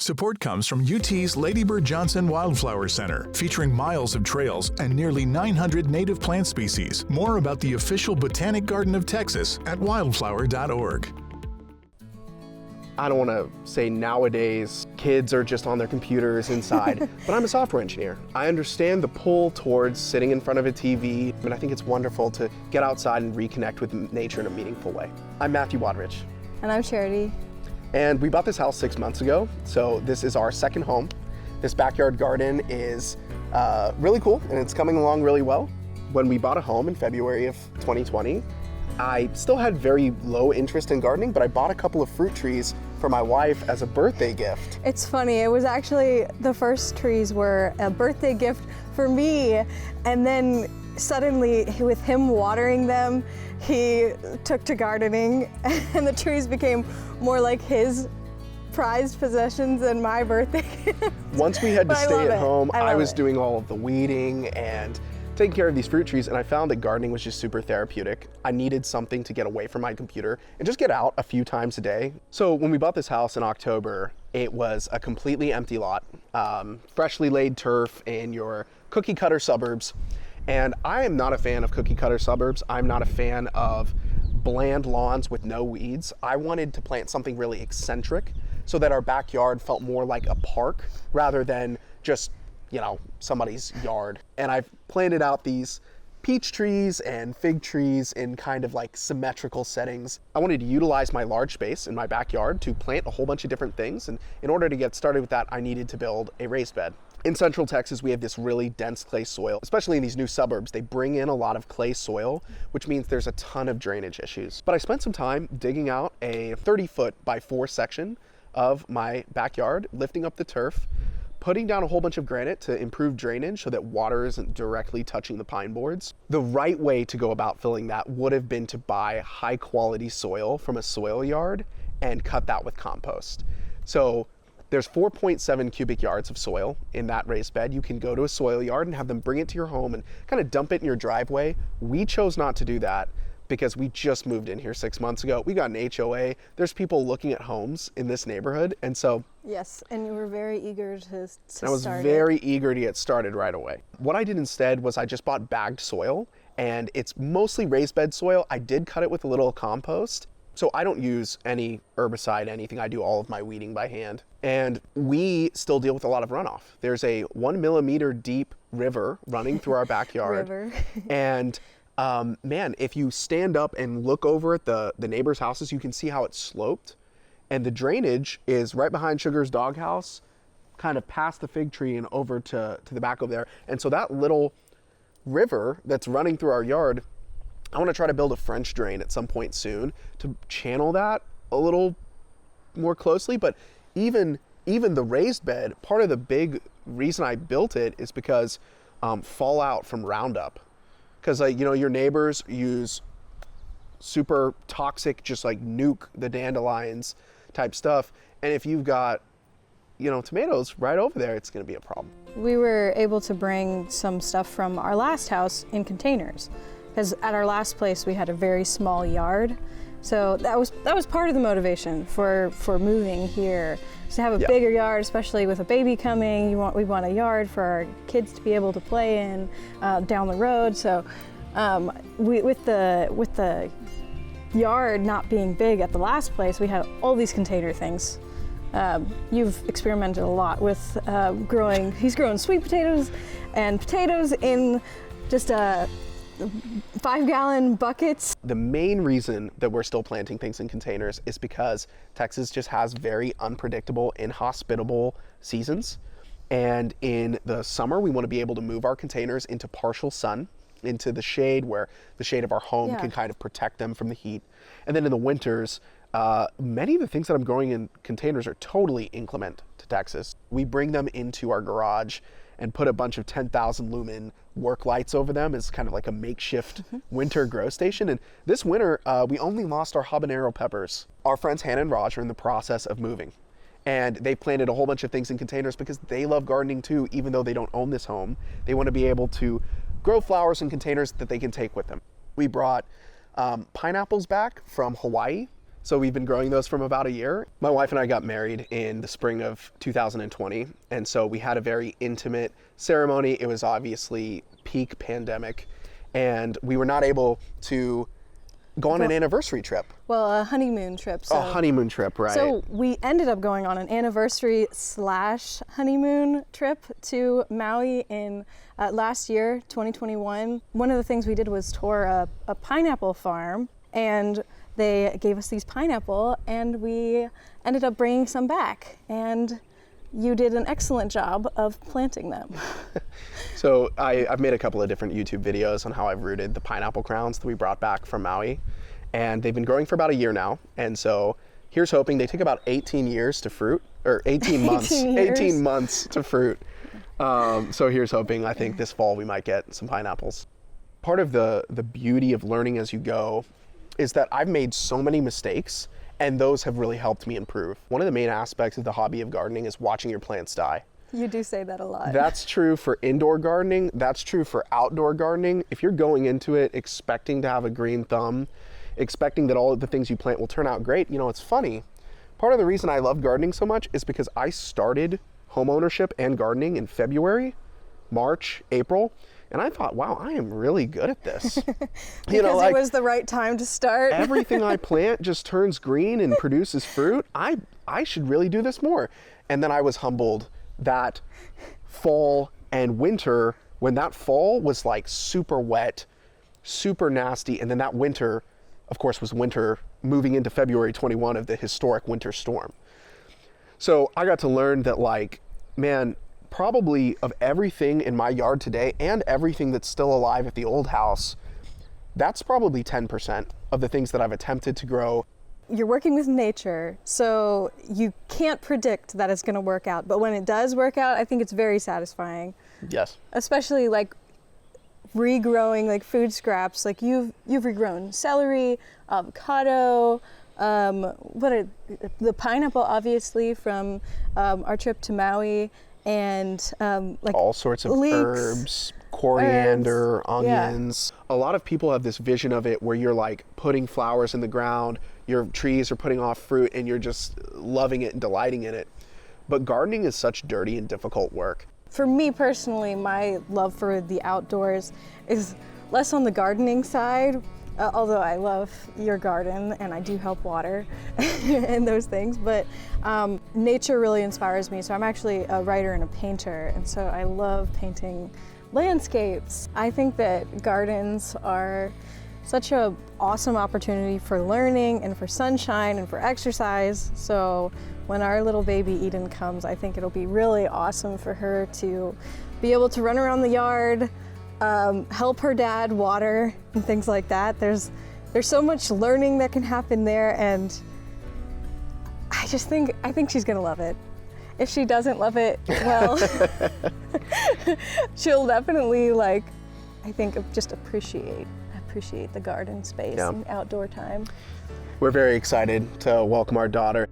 Support comes from UT's Lady Bird Johnson Wildflower Center, featuring miles of trails and nearly 900 native plant species. More about the official Botanic Garden of Texas at wildflower.org. I don't want to say nowadays kids are just on their computers inside, but I'm a software engineer. I understand the pull towards sitting in front of a TV, and I think it's wonderful to get outside and reconnect with nature in a meaningful way. I'm Matthew Wadrich. And I'm Charity. And we bought this house 6 months ago, so this is our second home. This backyard garden is really cool, and it's coming along really well. When we bought a home in February of 2020, I still had very low interest in gardening, but I bought a couple of fruit trees for my wife as a birthday gift. It's funny, it was actually, the first trees were a birthday gift for me, and then suddenly with him watering them, he took to gardening, and the trees became more like his prized possessions than my birthday gift. Once we had to stay at home, I was it. doing all of the weeding and taking care of these fruit trees, and I found that gardening was just super therapeutic. I needed something to get away from my computer and just get out a few times a day. So when we bought this house in October, it was a completely empty lot, freshly laid turf in your cookie cutter suburbs. And I am not a fan of cookie cutter suburbs. I'm not a fan of bland lawns with no weeds. I wanted to plant something really eccentric so that our backyard felt more like a park rather than just, you know, somebody's yard. And I've planted out these peach trees and fig trees in kind of like symmetrical settings. I wanted to utilize my large space in my backyard to plant a whole bunch of different things. And in order to get started with that, I needed to build a raised bed. In Central Texas, we have this really dense clay soil, especially in these new suburbs. They bring in a lot of clay soil, which means there's a ton of drainage issues. But I spent some time digging out a 30-foot by 4 section of my backyard, lifting up the turf, putting down a whole bunch of granite to improve drainage so that water isn't directly touching the pine boards. The right way to go about filling that would have been to buy high quality soil from a soil yard and cut that with compost. So there's 4.7 cubic yards of soil in that raised bed. You can go to a soil yard and have them bring it to your home and kind of dump it in your driveway. We chose not to do that because we just moved in here 6 months ago. We got an HOA. There's people looking at homes in this neighborhood. And so Yes, and you were very eager to I was very eager to get started right away. What I did instead was I just bought bagged soil, and it's mostly raised bed soil. I did cut it with a little compost. So I don't use any herbicide, anything. I do all of my weeding by hand. And we still deal with a lot of runoff. There's a 1 millimeter deep river running through our backyard. And man, if you stand up and look over at the neighbors' houses, you can see how it's sloped. And the drainage is right behind Sugar's doghouse, kind of past the fig tree and over to the back over there. And so that little river that's running through our yard, I want to try to build a French drain at some point soon to channel that a little more closely. But even the raised bed, part of the big reason I built it is because fallout from Roundup. Because your neighbors use super toxic, just like nuke the dandelions type stuff. And if you've got, tomatoes right over there, it's going to be a problem. We were able to bring some stuff from our last house in containers, because at our last place we had a very small yard. So that was part of the motivation for moving here, is to have a bigger yard, especially with a baby coming. We want a yard for our kids to be able to play in down the road. So with the yard not being big at the last place, we had all these container things. You've experimented a lot with he's growing sweet potatoes and potatoes in just 5-gallon buckets. The main reason that we're still planting things in containers is because Texas just has very unpredictable, inhospitable seasons. And in the summer, we want to be able to move our containers into partial sun, into the shade where the shade of our home can kind of protect them from the heat. And then in the winters, many of the things that I'm growing in containers are totally inclement to Texas. We bring them into our garage and put a bunch of 10,000 lumen work lights over them as kind of like a makeshift winter grow station. And this winter, we only lost our habanero peppers. Our friends Hannah and Raj are in the process of moving. And they planted a whole bunch of things in containers because they love gardening too, even though they don't own this home. They want to be able to grow flowers in containers that they can take with them. We brought pineapples back from Hawaii So we've been growing those from about a year. My wife and I got married in the spring of 2020. And so we had a very intimate ceremony. It was obviously peak pandemic. And we were not able to go on an anniversary trip. Well, a honeymoon trip. So. A honeymoon trip, right. So we ended up going on an anniversary / honeymoon trip to Maui in last year, 2021. One of the things we did was tour a pineapple farm, and they gave us these pineapple, and we ended up bringing some back. And you did an excellent job of planting them. So I've made a couple of different YouTube videos on how I've rooted the pineapple crowns that we brought back from Maui. And they've been growing for about a year now. And so here's hoping. They take about 18 years to fruit, or 18 months, 18 months to fruit. So here's hoping. I think this fall we might get some pineapples. Part of the beauty of learning as you go is that I've made so many mistakes, and those have really helped me improve. One of the main aspects of the hobby of gardening is watching your plants die. You do say that a lot. That's true for indoor gardening. That's true for outdoor gardening. If you're going into it expecting to have a green thumb, expecting that all of the things you plant will turn out great, you know, it's funny. Part of the reason I love gardening so much is because I started home ownership and gardening in February, March, April, and I thought, wow, I am really good at this. Because it was the right time to start. Everything I plant just turns green and produces fruit. I should really do this more. And then I was humbled that fall and winter, when that fall was like super wet, super nasty, and then that winter, of course, was winter moving into February 21 of the historic winter storm. So I got to learn that, like, man, probably of everything in my yard today and everything that's still alive at the old house, that's probably 10% of the things that I've attempted to grow. You're working with nature, so you can't predict that it's going to work out. But when it does work out, I think it's very satisfying. Yes. Especially like regrowing like food scraps. Like you've regrown celery, avocado, the pineapple, obviously, from our trip to Maui, and like all sorts of leeks, herbs, coriander, onions. Yeah. A lot of people have this vision of it where you're like putting flowers in the ground, your trees are putting off fruit, and you're just loving it and delighting in it. But gardening is such dirty and difficult work. For me personally, my love for the outdoors is less on the gardening side, although I love your garden and I do help water and those things, but nature really inspires me. So I'm actually a writer and a painter, and so I love painting landscapes. I think that gardens are such an awesome opportunity for learning and for sunshine and for exercise. So when our little baby Eden comes, I think it'll be really awesome for her to be able to run around the yard, help her dad water and things like that. There's so much learning that can happen there, and I think she's gonna love it. If she doesn't love it, well, she'll definitely just appreciate the garden space and outdoor time. We're very excited to welcome our daughter.